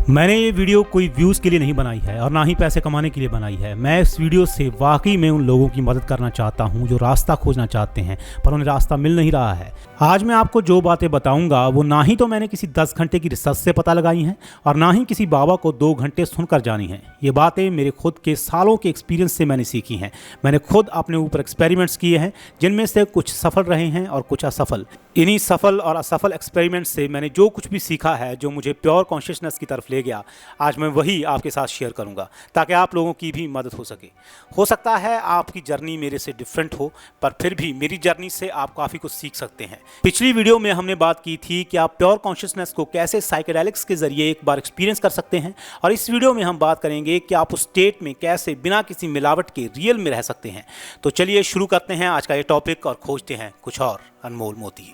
मैंने ये वीडियो कोई व्यूज़ के लिए नहीं बनाई है और ना ही पैसे कमाने के लिए बनाई है। मैं इस वीडियो से वाकई में उन लोगों की मदद करना चाहता हूँ जो रास्ता खोजना चाहते हैं पर उन्हें रास्ता मिल नहीं रहा है। आज मैं आपको जो बातें बताऊंगा वो ना ही तो मैंने किसी 10 घंटे की रिसर्च से पता लगाई हैं और ना ही किसी बाबा को 2 घंटे सुनकर जानी हैं। ये बातें मेरे खुद के सालों के एक्सपीरियंस से मैंने सीखी हैं। मैंने खुद अपने ऊपर एक्सपेरिमेंट्स किए हैं जिनमें से कुछ सफल रहे हैं और कुछ असफल। इन्हीं सफल और असफल एक्सपेरिमेंट्स से मैंने जो कुछ भी सीखा है, जो मुझे प्योर कॉन्शियसनेस की तरफ ले गया, आज मैं वही आपके साथ शेयर करूंगा ताकि आप लोगों की भी मदद हो सके। हो सकता है आपकी जर्नी मेरे से डिफरेंट हो, पर फिर भी मेरी जर्नी से आप काफ़ी कुछ सीख सकते हैं। पिछली वीडियो में हमने बात की थी कि आप प्योर कॉन्शियसनेस को कैसे साइकेडेलिक्स के जरिए एक बार एक्सपीरियंस कर सकते हैं, और इस वीडियो में हम बात करेंगे कि आप उस स्टेट में कैसे बिना किसी मिलावट के रियल में रह सकते हैं। तो चलिए शुरू करते हैं आज का ये टॉपिक और खोजते हैं कुछ और अनमोल मोती।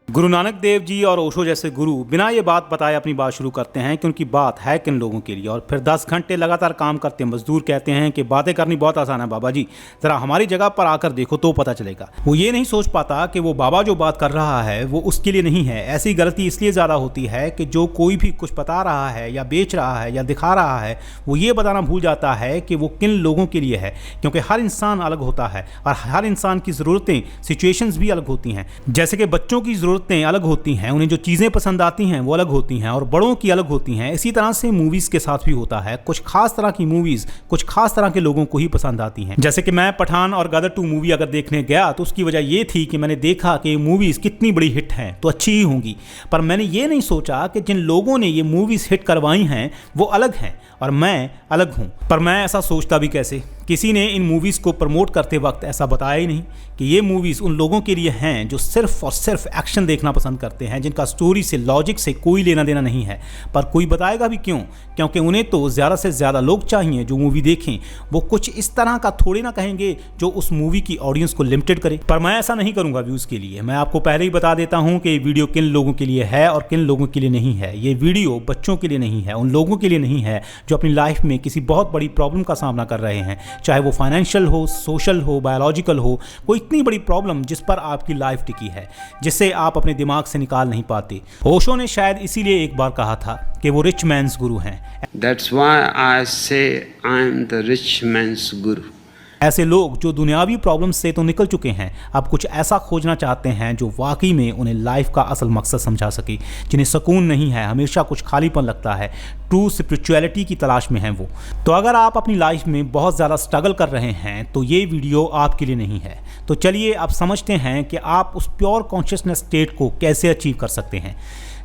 गुरु नानक देव जी और ओशो जैसे गुरु बिना ये बात बताए अपनी बात शुरू करते हैं कि उनकी बात है किन लोगों के लिए, और फिर 10 घंटे लगातार काम करते मजदूर कहते हैं कि बातें करनी बहुत आसान है बाबा जी, ज़रा हमारी जगह पर आकर देखो तो पता चलेगा। वो ये नहीं सोच पाता कि वो बाबा जो बात कर रहा है वो उसके लिए नहीं है। ऐसी गलती इसलिए ज़्यादा होती है कि जो कोई भी कुछ बता रहा है या बेच रहा है या दिखा रहा है वो ये बताना भूल जाता है कि वो किन लोगों के लिए है, क्योंकि हर इंसान अलग होता है और हर इंसान की ज़रूरतें, सिचुएशंस भी अलग होती हैं। जैसे कि बच्चों की ज़रूरतें अलग होती हैं, उन्हें जो चीज़ें पसंद आती हैं वो अलग होती हैं और बड़ों की अलग होती हैं। इसी तरह से मूवीज़ के साथ भी होता है। कुछ खास तरह की मूवीज़ कुछ खास तरह के लोगों को ही पसंद आती हैं। जैसे कि मैं पठान और गदर 2 मूवी अगर देखने गया तो उसकी वजह ये थी कि मैंने देखा कि ये मूवीज़ कितनी बड़ी हिट हैं तो अच्छी ही होंगी, पर मैंने ये नहीं सोचा कि जिन लोगों ने ये मूवीज़ हिट करवाई हैं वो अलग हैं और मैं अलग हूँ। पर मैं ऐसा सोचता भी कैसे? किसी ने इन मूवीज़ को प्रमोट करते वक्त ऐसा बताया ही नहीं कि ये मूवीज़ उन लोगों के लिए हैं जो सिर्फ और सिर्फ एक्शन देखना पसंद करते हैं, जिनका स्टोरी से, लॉजिक से कोई लेना देना नहीं है। पर कोई बताएगा भी क्यों? क्योंकि उन्हें तो ज़्यादा से ज़्यादा लोग चाहिए जो मूवी देखें। वो कुछ इस तरह का थोड़ी ना कहेंगे जो उस मूवी की ऑडियंस को लिमिटेड करे। पर मैं ऐसा नहीं करूँगा व्यूज़ के लिए। मैं आपको पहले ही बता देता हूँ कि ये वीडियो किन लोगों के लिए है और किन लोगों के लिए नहीं है। ये वीडियो बच्चों के लिए नहीं है, उन लोगों के लिए नहीं है जो अपनी लाइफ में किसी बहुत बड़ी प्रॉब्लम का सामना कर रहे हैं, चाहे वो फाइनेंशियल हो, सोशल हो, बायोलॉजिकल हो। कोई इतनी बड़ी प्रॉब्लम जिस पर आपकी लाइफ टिकी है, जिसे आप अपने दिमाग से निकाल नहीं पाते। ओशो ने शायद इसीलिए एक बार कहा था कि वो रिच मैन्स गुरु हैं। That's why I say I'm the rich man's guru. ऐसे लोग जो दुनियावी प्रॉब्लम से तो निकल चुके हैं, अब कुछ ऐसा खोजना चाहते हैं जो वाकई में उन्हें लाइफ का असल मकसद समझा सके, जिन्हें सुकून नहीं है, हमेशा कुछ खालीपन लगता है, ट्रू स्पिरिचुअलिटी की तलाश में हैं वो। तो अगर आप अपनी लाइफ में बहुत ज़्यादा स्ट्रगल कर रहे हैं तो ये वीडियो आपके लिए नहीं है। तो चलिए अब समझते हैं कि आप उस प्योर कॉन्शियसनेस स्टेट को कैसे अचीव कर सकते हैं।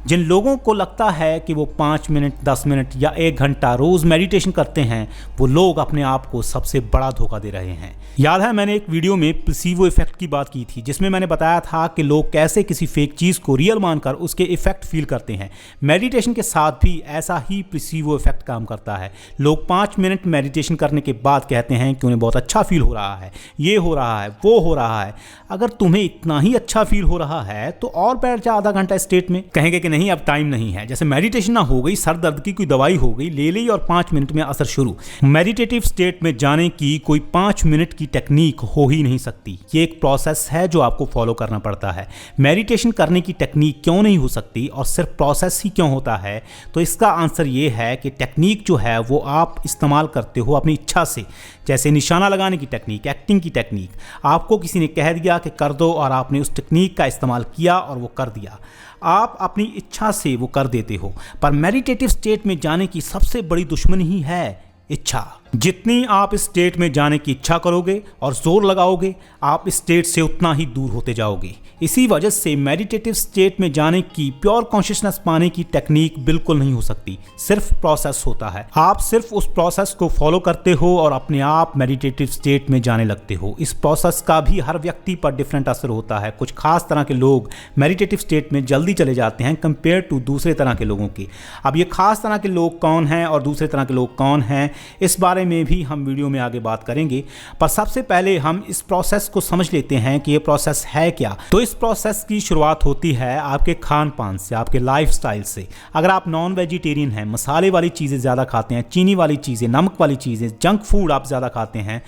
जिन लोगों को लगता है कि वो 5 मिनट, 10 मिनट या 1 घंटा रोज़ मेडिटेशन करते हैं, वो लोग अपने आप को सबसे बड़ा धोखा दे रहे हैं। याद है मैंने एक वीडियो में प्लेसीबो इफेक्ट की बात की थी, जिसमें मैंने बताया था कि लोग कैसे किसी फेक चीज़ को रियल मानकर उसके इफेक्ट फील करते हैं। मेडिटेशन के साथ भी ऐसा ही प्लेसीबो इफेक्ट काम करता है। लोग 5 मिनट मेडिटेशन करने के बाद कहते हैं कि उन्हें बहुत अच्छा फील हो रहा है, ये हो रहा है, वो हो रहा है। अगर तुम्हें इतना ही अच्छा फील हो रहा है तो और बैठ जा आधा घंटा स्टेट में। कहेंगे कि नहीं अब टाइम नहीं है, जैसे मेडिटेशन ना हो गई, सर दर्द की कोई दवाई हो गई, ले ली और 5 मिनट में असर शुरू। मेडिटेटिव स्टेट में जाने की कोई 5 मिनट की टेक्निक हो ही नहीं सकती। ये एक प्रोसेस है जो आपको फॉलो करना पड़ता है। मेडिटेशन करने की टेक्निक क्यों नहीं हो सकती और सिर्फ प्रोसेस ही क्यों होता है? तो इसका आंसर ये है कि टेक्निक जो है वो आप इस्तेमाल करते हो अपनी इच्छा से। जैसे निशाना लगाने की टेक्निक, एक्टिंग की टेक्निक, आपको किसी ने कह दिया कि कर दो और आपने उस टेक्निक का इस्तेमाल किया और वो कर दिया। आप अपनी इच्छा से वो कर देते हो। पर मेडिटेटिव स्टेट में जाने की सबसे बड़ी दुश्मनी ही है इच्छा। जितनी आप इस स्टेट में जाने की इच्छा करोगे और जोर लगाओगे, आप इस स्टेट से उतना ही दूर होते जाओगे। इसी वजह से मेडिटेटिव स्टेट में जाने की, प्योर कॉन्शियसनेस पाने की टेक्निक बिल्कुल नहीं हो सकती। सिर्फ प्रोसेस होता है। आप सिर्फ उस प्रोसेस को फॉलो करते हो और अपने आप मेडिटेटिव स्टेट में जाने लगते हो। इस प्रोसेस का भी हर व्यक्ति पर डिफरेंट असर होता है। कुछ खास तरह के लोग मेडिटेटिव स्टेट में जल्दी चले जाते हैं कंपेयर टू दूसरे तरह के लोगों की। अब ये खास तरह के लोग कौन हैं और दूसरे तरह के लोग कौन हैं, इस बारे में भी हम वीडियो में आगे बात करेंगे। पर सबसे पहले हम इस प्रोसेस को समझ लेते हैं कि ये प्रोसेस है क्या। तो इस प्रोसेस की शुरुआत होती है आपके खान पान से, आपके लाइफस्टाइल से। अगर आप नॉन वेजिटेरियन हैं, मसाले वाली चीज़ें ज़्यादा खाते हैं, चीनी वाली चीज़ें, नमक वाली चीज़ें, जंक फूड आप ज़्यादा खाते हैं,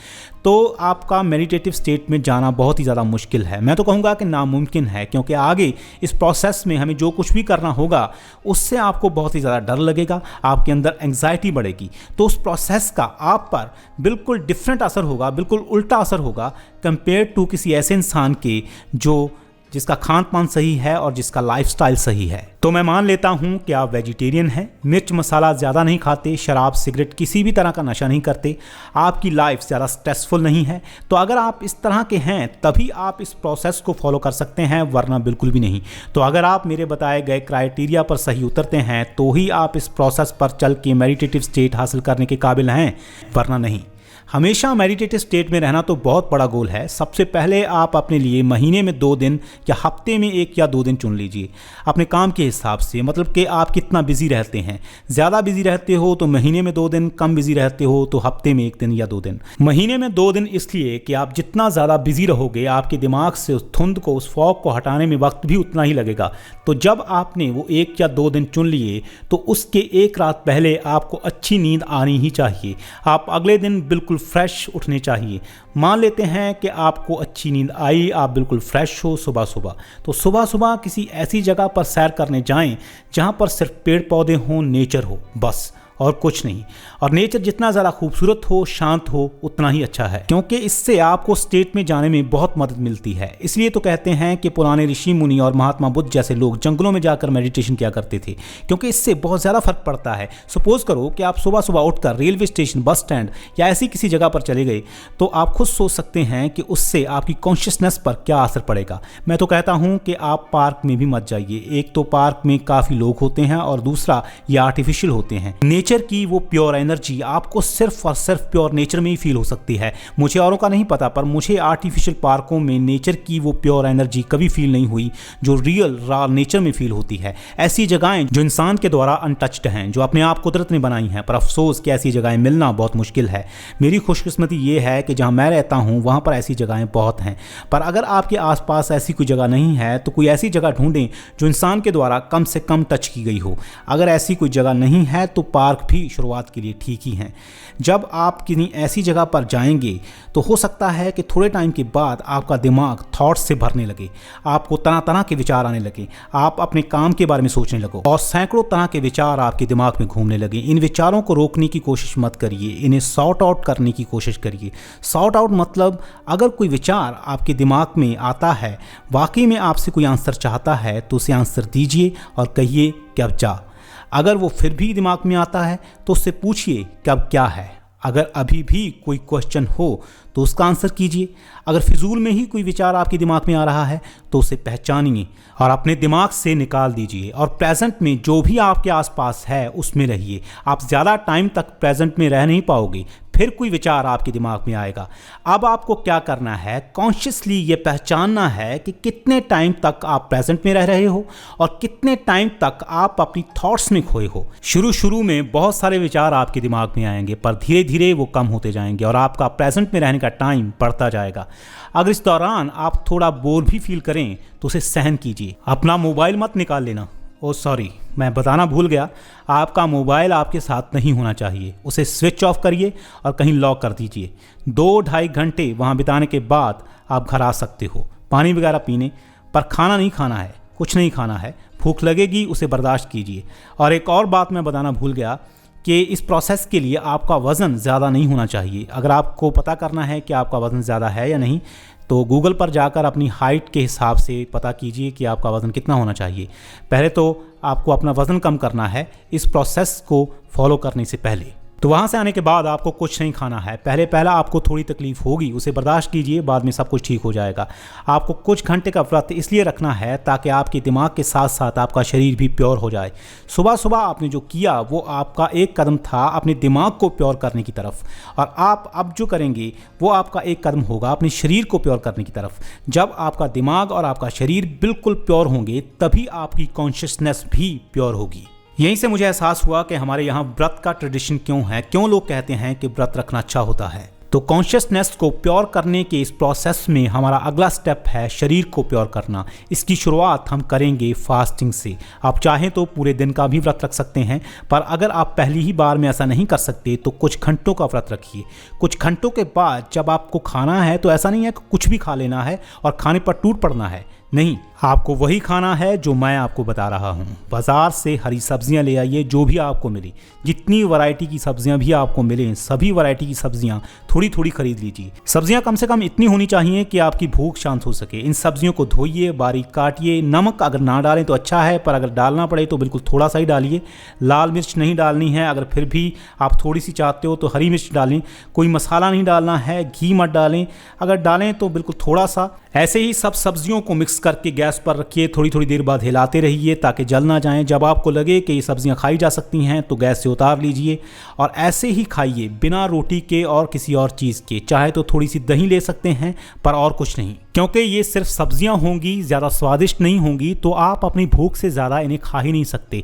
तो आपका मेडिटेटिव स्टेट में जाना बहुत ही ज़्यादा मुश्किल है। मैं तो कहूँगा कि नामुमकिन है, क्योंकि आगे इस प्रोसेस में हमें जो कुछ भी करना होगा उससे आपको बहुत ही ज़्यादा डर लगेगा, आपके अंदर एंग्जाइटी बढ़ेगी। तो उस प्रोसेस का आप पर बिल्कुल डिफरेंट असर होगा, बिल्कुल उल्टा असर होगा कंपेयर टू किसी ऐसे इंसान के जिसका खान पान सही है और जिसका लाइफस्टाइल सही है। तो मैं मान लेता हूं कि आप वेजिटेरियन हैं, मिर्च मसाला ज़्यादा नहीं खाते, शराब सिगरेट किसी भी तरह का नशा नहीं करते, आपकी लाइफ ज़्यादा स्ट्रेसफुल नहीं है। तो अगर आप इस तरह के हैं तभी आप इस प्रोसेस को फॉलो कर सकते हैं, वरना बिल्कुल भी नहीं। तो अगर आप मेरे बताए गए क्राइटेरिया पर सही उतरते हैं तो ही आप इस प्रोसेस पर चल के मेडिटेटिव स्टेट हासिल करने के काबिल हैं, वरना नहीं। हमेशा मेडिटेटिव स्टेट में रहना तो बहुत बड़ा गोल है। सबसे पहले आप अपने लिए महीने में 2 दिन या हफ्ते में 1 या 2 दिन चुन लीजिए अपने काम के हिसाब से, मतलब कि आप कितना बिजी रहते हैं। ज़्यादा बिजी रहते हो तो महीने में 2 दिन, कम बिजी रहते हो तो हफ्ते में 1 दिन या 2 दिन। महीने में 2 दिन इसलिए कि आप जितना ज़्यादा बिजी रहोगे आपके दिमाग से उस धुंध को, उस फॉग को हटाने में वक्त भी उतना ही लगेगा। तो जब आपने वो 1 या 2 दिन चुन लिए तो उसके 1 रात पहले आपको अच्छी नींद आनी ही चाहिए। आप अगले दिन बिल्कुल फ्रेश उठने चाहिए। मान लेते हैं कि आपको अच्छी नींद आई, आप बिल्कुल फ्रेश हो सुबह सुबह, तो सुबह सुबह किसी ऐसी जगह पर सैर करने जाएं जहां पर सिर्फ पेड़ पौधे हों, नेचर हो, बस और कुछ नहीं। और नेचर जितना ज़्यादा खूबसूरत हो, शांत हो, उतना ही अच्छा है, क्योंकि इससे आपको स्टेट में जाने में बहुत मदद मिलती है। इसलिए तो कहते हैं कि पुराने ऋषि मुनि और महात्मा बुद्ध जैसे लोग जंगलों में जाकर मेडिटेशन किया करते थे, क्योंकि इससे बहुत ज़्यादा फर्क पड़ता है। सपोज करो कि आप सुबह सुबह उठकर रेलवे स्टेशन, बस स्टैंड या ऐसी किसी जगह पर चले गए, तो आप खुद सोच सकते हैं कि उससे आपकी कॉन्शियसनेस पर क्या असर पड़ेगा। मैं तो कहता हूँ कि आप पार्क में भी मत जाइए। एक तो पार्क में काफ़ी लोग होते हैं और दूसरा ये आर्टिफिशियल होते हैं। नेचर की वो प्योर एनर्जी आपको सिर्फ और सिर्फ प्योर नेचर में ही फील हो सकती है। मुझे औरों का नहीं पता, पर मुझे आर्टिफिशियल पार्कों में नेचर की वो प्योर एनर्जी कभी फील नहीं हुई जो रियल रॉ नेचर में फील होती है। ऐसी जगहें जो इंसान के द्वारा अनटच्ड हैं, जो अपने आप कुदरत ने बनाई हैं, पर अफसोस कि ऐसी जगहें मिलना बहुत मुश्किल है। मेरी खुशकिस्मती ये है कि जहाँ मैं रहता हूँ वहाँ पर ऐसी जगहें बहुत हैं। पर अगर आपके आसपास ऐसी कोई जगह नहीं है तो कोई ऐसी जगह ढूंढें जो इंसान के द्वारा कम से कम टच की गई हो। अगर ऐसी कोई जगह नहीं है तो पार्क भी शुरुआत के लिए ठीक ही हैं। जब आप किसी ऐसी जगह पर जाएंगे तो हो सकता है कि थोड़े टाइम के बाद आपका दिमाग थॉट्स से भरने लगे, आपको तरह तरह के विचार आने लगे, आप अपने काम के बारे में सोचने लगो और सैकड़ों तरह के विचार आपके दिमाग में घूमने लगे। इन विचारों को रोकने की कोशिश मत करिए, इन्हें सॉर्ट आउट करने की कोशिश करिए। सॉर्ट आउट मतलब अगर कोई विचार आपके दिमाग में आता है, वाकई में आपसे कोई आंसर चाहता है, तो उसे आंसर दीजिए और कहिए कि अब जा। अगर वो फिर भी दिमाग में आता है तो उससे पूछिए कि अब क्या है। अगर अभी भी कोई क्वेश्चन हो तो उसका आंसर कीजिए। अगर फिजूल में ही कोई विचार आपके दिमाग में आ रहा है तो उसे पहचानिए और अपने दिमाग से निकाल दीजिए और प्रेजेंट में जो भी आपके आसपास है उसमें रहिए। आप ज़्यादा टाइम तक प्रेजेंट में रह नहीं पाओगे, फिर कोई विचार आपके दिमाग में आएगा। अब आपको क्या करना है, कॉन्शियसली ये पहचानना है कि कितने टाइम तक आप प्रेजेंट में रह रहे हो और कितने टाइम तक आप अपनी थॉट्स में खोए हो। शुरू में बहुत सारे विचार आपके दिमाग में आएंगे, पर धीरे धीरे वो कम होते जाएंगे और आपका प्रेजेंट में रहने का टाइम बढ़ता जाएगा। अगर इस दौरान आप थोड़ा बोर भी फील करें तो उसे सहन कीजिए। अपना मोबाइल मत निकाल लेना। सॉरी, मैं बताना भूल गया, आपका मोबाइल आपके साथ नहीं होना चाहिए। उसे स्विच ऑफ करिए और कहीं लॉक कर दीजिए। 2-2.5 घंटे वहाँ बिताने के बाद आप घर आ सकते हो पानी वगैरह पीने, पर खाना नहीं खाना है, कुछ नहीं खाना है। भूख लगेगी, उसे बर्दाश्त कीजिए। और एक और बात मैं बताना भूल गया कि इस प्रोसेस के लिए आपका वज़न ज़्यादा नहीं होना चाहिए। अगर आपको पता करना है कि आपका वज़न ज़्यादा है या नहीं, तो गूगल पर जाकर अपनी हाइट के हिसाब से पता कीजिए कि आपका वज़न कितना होना चाहिए। पहले तो आपको अपना वज़न कम करना है इस प्रोसेस को फॉलो करने से पहले। तो वहाँ से आने के बाद आपको कुछ नहीं खाना है। पहला आपको थोड़ी तकलीफ़ होगी, उसे बर्दाश्त कीजिए, बाद में सब कुछ ठीक हो जाएगा। आपको कुछ घंटे का व्रत इसलिए रखना है ताकि आपके दिमाग के साथ साथ आपका शरीर भी प्योर हो जाए। सुबह सुबह आपने जो किया वो आपका एक कदम था अपने दिमाग को प्योर करने की तरफ, और आप अब जो करेंगे वो आपका एक कदम होगा अपने शरीर को प्योर करने की तरफ। जब आपका दिमाग और आपका शरीर बिल्कुल प्योर होंगे तभी आपकी कॉन्शियसनेस भी प्योर होगी। यहीं से मुझे एहसास हुआ कि हमारे यहाँ व्रत का ट्रेडिशन क्यों है, क्यों लोग कहते हैं कि व्रत रखना अच्छा होता है। तो कॉन्शियसनेस को प्योर करने के इस प्रोसेस में हमारा अगला स्टेप है शरीर को प्योर करना। इसकी शुरुआत हम करेंगे फास्टिंग से। आप चाहें तो पूरे दिन का भी व्रत रख सकते हैं, पर अगर आप पहली ही बार में ऐसा नहीं कर सकते तो कुछ घंटों का व्रत रखिए। कुछ घंटों के बाद जब आपको खाना है तो ऐसा नहीं है कि कुछ भी खा लेना है और खाने पर टूट पड़ना है। नहीं, आपको वही खाना है जो मैं आपको बता रहा हूँ। बाज़ार से हरी सब्जियाँ ले आइए, जो भी आपको मिले, जितनी वैरायटी की सब्जियाँ भी आपको मिलें, सभी वैरायटी की सब्जियाँ थोड़ी थोड़ी खरीद लीजिए। सब्जियाँ कम से कम इतनी होनी चाहिए कि आपकी भूख शांत हो सके। इन सब्जियों को धोइए, बारीक काटिए। नमक अगर ना डालें तो अच्छा है, पर अगर डालना पड़े तो बिल्कुल थोड़ा सा ही डालिए। लाल मिर्च नहीं डालनी है, अगर फिर भी आप थोड़ी सी चाहते हो तो हरी मिर्च डालें। कोई मसाला नहीं डालना है, घी मत डालें, अगर डालें तो बिल्कुल थोड़ा सा। ऐसे ही सब सब्जियों को मिक्स करके गैस पर रखिए। थोड़ी थोड़ी देर बाद हिलाते रहिए ताकि जल ना जाएं। जब आपको लगे कि ये सब्जियां खाई जा सकती हैं तो गैस से उतार लीजिए और ऐसे ही खाइए, बिना रोटी के और किसी और चीज़ के। चाहे तो थोड़ी सी दही ले सकते हैं, पर और कुछ नहीं, क्योंकि ये सिर्फ सब्जियां होंगी, ज़्यादा स्वादिष्ट नहीं होंगी, तो आप अपनी भूख से ज़्यादा इन्हें खा ही नहीं सकते।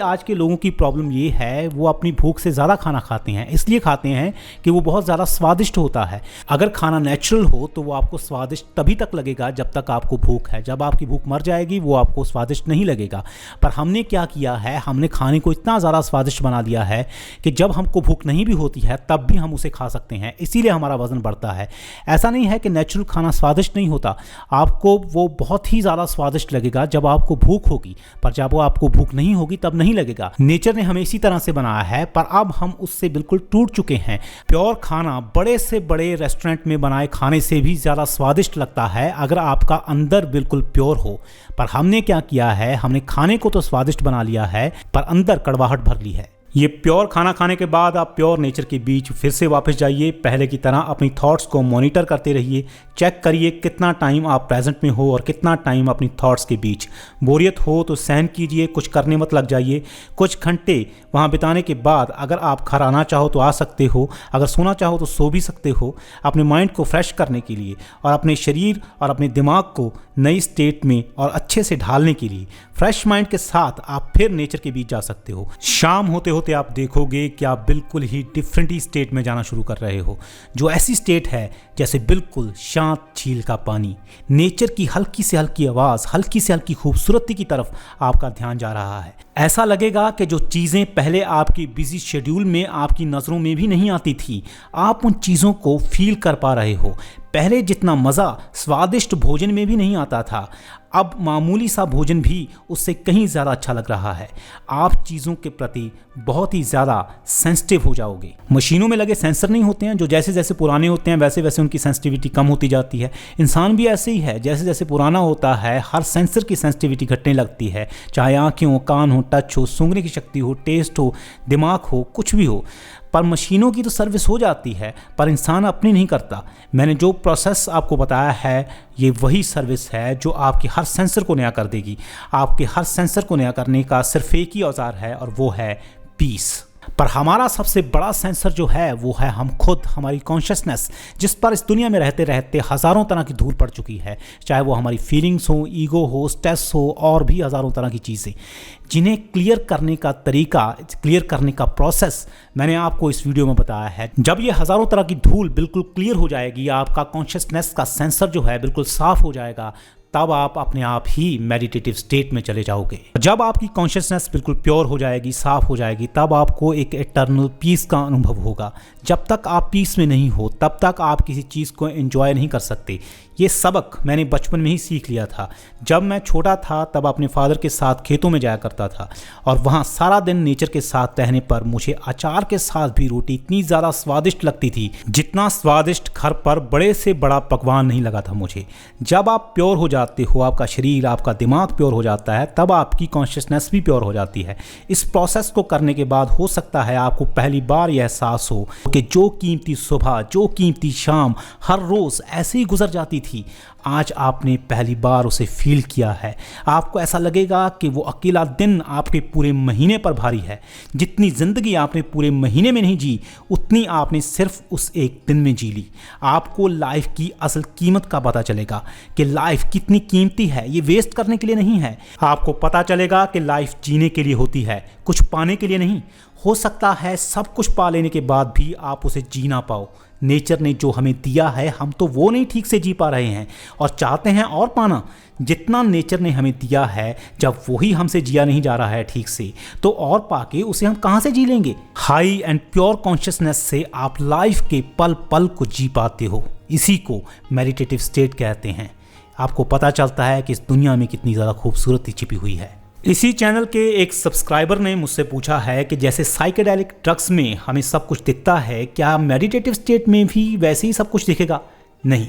आज के लोगों की प्रॉब्लम ये है, वो अपनी भूख से ज़्यादा खाना खाते हैं। इसलिए खाते हैं कि वो बहुत ज़्यादा स्वादिष्ट होता है। अगर खाना नेचुरल हो तो वो आपको स्वादिष्ट तभी तक लगेगा जब तक आपको भूख है। जब आपकी भूख मर जाएगी वो आपको स्वादिष्ट नहीं लगेगा। पर हमने क्या किया है, हमने खाने को इतना ज़्यादा स्वादिष्ट बना दिया है कि जब हमको भूख नहीं भी होती है तब भी हम उसे खा सकते हैं। इसीलिए हमारा वज़न बढ़ता है। ऐसा नहीं है कि नेचुरल खाना स्वादिष्ट नहीं होता, आपको वो बहुत ही ज़्यादा स्वादिष्ट लगेगा जब आपको भूख होगी, पर जब वो आपको भूख नहीं होगी तब नहीं लगेगा। नेचर ने हमें इसी तरह से बनाया है, पर अब हम उससे बिल्कुल टूट चुके हैं। प्योर खाना बड़े से बड़े रेस्टोरेंट में बनाए खाने से भी ज़्यादा स्वादिष्ट लगता है अगर आपका अंदर बिल्कुल प्योर हो। पर हमने क्या किया है, हमने खाने को तो स्वादिष्ट बना लिया है पर अंदर कड़वाहट भर ली है। ये प्योर खाना खाने के बाद आप प्योर नेचर के बीच फिर से वापस जाइए। पहले की तरह अपनी थॉट्स को मॉनिटर करते रहिए। चेक करिए कितना टाइम आप प्रेजेंट में हो और कितना टाइम अपनी थॉट्स के बीच। बोरियत हो तो सहन कीजिए, कुछ करने मत लग जाइए। कुछ घंटे वहाँ बिताने के बाद अगर आप घर आना चाहो तो आ सकते हो, अगर सोना चाहो तो सो भी सकते हो, अपने माइंड को फ्रेश करने के लिए और अपने शरीर और अपने दिमाग को नई स्टेट में और अच्छे से ढालने के लिए। फ्रेश माइंड के साथ आप फिर नेचर के बीच जा सकते हो। शाम होते होते आप देखोगे कि आप बिल्कुल ही डिफरेंट ही स्टेट में जाना शुरू कर रहे हो, जो ऐसी स्टेट है जैसे बिल्कुल शांत झील का पानी, नेचर की हल्की से हल्की आवाज़, हल्की से हल्की खूबसूरती की तरफ आपका ध्यान जा रहा है। ऐसा लगेगा कि जो चीज़ें पहले आपकी बिजी शेड्यूल में आपकी नज़रों में भी नहीं आती थी, आप उन चीज़ों को फील कर पा रहे हो। पहले जितना मज़ा स्वादिष्ट भोजन में भी नहीं आता था, अब मामूली सा भोजन भी उससे कहीं ज़्यादा अच्छा लग रहा है। आप चीज़ों के प्रति बहुत ही ज़्यादा सेंसिटिव हो जाओगे। मशीनों में लगे सेंसर नहीं होते हैं, जो जैसे जैसे पुराने होते हैं वैसे वैसे उनकी सेंसिटिविटी कम होती जाती है। इंसान भी ऐसे ही है, जैसे जैसे पुराना होता है हर सेंसर की सेंसिटिविटी घटने लगती है। चाहे आँखें हो, कान हो, टच हो, सूंघने की शक्ति हो, टेस्ट हो, दिमाग हो, कुछ भी हो। पर मशीनों की तो सर्विस हो जाती है, पर इंसान अपनी नहीं करता। मैंने जो प्रोसेस आपको बताया है ये वही सर्विस है जो आपके हर सेंसर को नया कर देगी। आपके हर सेंसर को नया करने का सिर्फ एक ही औजार है और वो है पीस। पर हमारा सबसे बड़ा सेंसर जो है वो है हम खुद, हमारी कॉन्शियसनेस, जिस पर इस दुनिया में रहते रहते हज़ारों तरह की धूल पड़ चुकी है। चाहे वो हमारी फीलिंग्स हो, ईगो हो, स्ट्रेस हो और भी हज़ारों तरह की चीज़ें, जिन्हें क्लियर करने का तरीका, क्लियर करने का प्रोसेस मैंने आपको इस वीडियो में बताया है। जब ये हज़ारों तरह की धूल बिल्कुल क्लियर हो जाएगी, आपका कॉन्शियसनेस का सेंसर जो है बिल्कुल साफ़ हो जाएगा, तब आप अपने आप ही मेडिटेटिव स्टेट में चले जाओगे। जब आपकी कॉन्शियसनेस बिल्कुल प्योर हो जाएगी, साफ हो जाएगी, तब आपको एक इटर्नल पीस का अनुभव होगा। जब तक आप पीस में नहीं हो तब तक आप किसी चीज़ को एंजॉय नहीं कर सकते। ये सबक मैंने बचपन में ही सीख लिया था। जब मैं छोटा था तब अपने फादर के साथ खेतों में जाया करता था और वहाँ सारा दिन नेचर के साथ रहने पर मुझे अचार के साथ भी रोटी इतनी ज़्यादा स्वादिष्ट लगती थी जितना स्वादिष्ट घर पर बड़े से बड़ा पकवान नहीं लगा था मुझे। जब आप प्योर हो जाते हो, आपका शरीर, आपका दिमाग प्योर हो जाता है, तब आपकी कॉन्शियसनेस भी प्योर हो जाती है। इस प्रोसेस को करने के बाद हो सकता है आपको पहली बार यह एहसास हो कि जो कीमती सुबह, जो कीमती शाम हर रोज़ ऐसे ही गुजर जाती थी, आज आपने पहली बार उसे फील किया है। आपको ऐसा लगेगा कि वो अकेला दिन आपके पूरे महीने पर भारी है। जितनी ज़िंदगी आपने पूरे महीने में नहीं जी, उतनी आपने सिर्फ उस एक दिन में जी ली। आपको लाइफ की असल कीमत का पता चलेगा कि लाइफ कितनी कीमती है। ये वेस्ट करने के लिए नहीं है। आपको पता चलेगा कि लाइफ जीने के लिए होती है, कुछ पाने के लिए नहीं। हो सकता है सब कुछ पा लेने के बाद भी आप उसे जी ना पाओ। नेचर ने जो हमें दिया है हम तो वो नहीं ठीक से जी पा रहे हैं और चाहते हैं और पाना। जितना नेचर ने हमें दिया है जब वही हमसे जिया नहीं जा रहा है ठीक से, तो और पाके उसे हम कहाँ से जी लेंगे। हाई एंड प्योर कॉन्शियसनेस से आप लाइफ के पल पल को जी पाते हो। इसी को मेडिटेटिव स्टेट कहते हैं। आपको पता चलता है कि इस दुनिया में कितनी ज़्यादा खूबसूरती छिपी हुई है। इसी चैनल के एक सब्सक्राइबर ने मुझसे पूछा है कि जैसे साइकेडेलिक ड्रग्स में हमें सब कुछ दिखता है, क्या मेडिटेटिव स्टेट में भी वैसे ही सब कुछ दिखेगा? नहीं,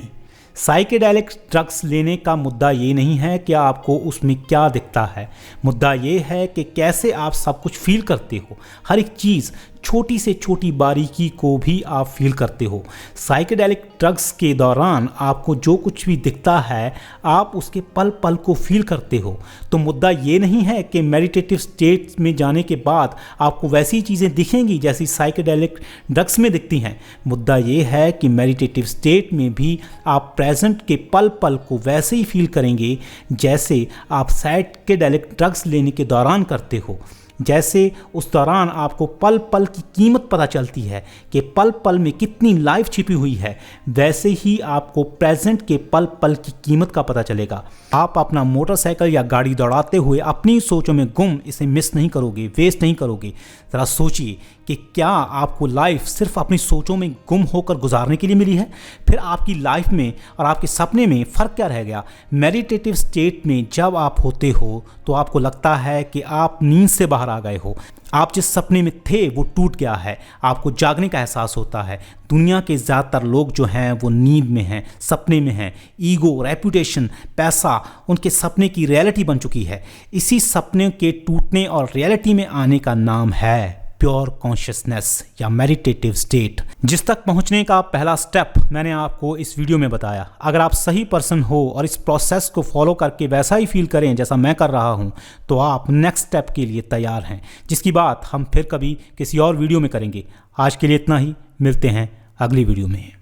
साइकेडेलिक ड्रग्स लेने का मुद्दा ये नहीं है कि आपको उसमें क्या दिखता है। मुद्दा ये है कि कैसे आप सब कुछ फील करते हो। हर एक चीज़, छोटी से छोटी बारीकी को भी आप फील करते हो। साइकेडेलिक ड्रग्स के दौरान आपको जो कुछ भी दिखता है आप उसके पल पल को फील करते हो। तो मुद्दा ये नहीं है कि मेडिटेटिव स्टेट में जाने के बाद आपको वैसी चीज़ें दिखेंगी जैसी साइकेडेलिक ड्रग्स में दिखती हैं। मुद्दा ये है कि मेडिटेटिव स्टेट में भी आप प्रेजेंट के पल पल को वैसे ही फील करेंगे जैसे आप साइकेडेलिक ड्रग्स लेने के दौरान करते हो। जैसे उस दौरान आपको पल पल की कीमत पता चलती है कि पल पल में कितनी लाइफ छिपी हुई है, वैसे ही आपको प्रेजेंट के पल पल की कीमत का पता चलेगा। आप अपना मोटरसाइकिल या गाड़ी दौड़ाते हुए अपनी सोचों में गुम इसे मिस नहीं करोगे, वेस्ट नहीं करोगे। ज़रा सोचिए कि क्या आपको लाइफ सिर्फ अपनी सोचों में गुम होकर गुजारने के लिए मिली है? फिर आपकी लाइफ में और आपके सपने में फ़र्क क्या रह गया? मेडिटेटिव स्टेट में जब आप होते हो तो आपको लगता है कि आप नींद से बाहर आ गए हो। आप जिस सपने में थे वो टूट गया है। आपको जागने का एहसास होता है। दुनिया के ज़्यादातर लोग जो हैं वो नींद में हैं, सपने में हैं। ईगो, रेपुटेशन, पैसा उनके सपने की रियलिटी बन चुकी है। इसी सपने के टूटने और रियलिटी में आने का नाम है प्योर कॉन्शियसनेस या मेडिटेटिव स्टेट, जिस तक पहुंचने का पहला स्टेप मैंने आपको इस वीडियो में बताया। अगर आप सही पर्सन हो और इस प्रोसेस को फॉलो करके वैसा ही फील करें जैसा मैं कर रहा हूं, तो आप नेक्स्ट स्टेप के लिए तैयार हैं, जिसकी बात हम फिर कभी किसी और वीडियो में करेंगे। आज के लिए इतना ही, मिलते हैं अगली वीडियो में।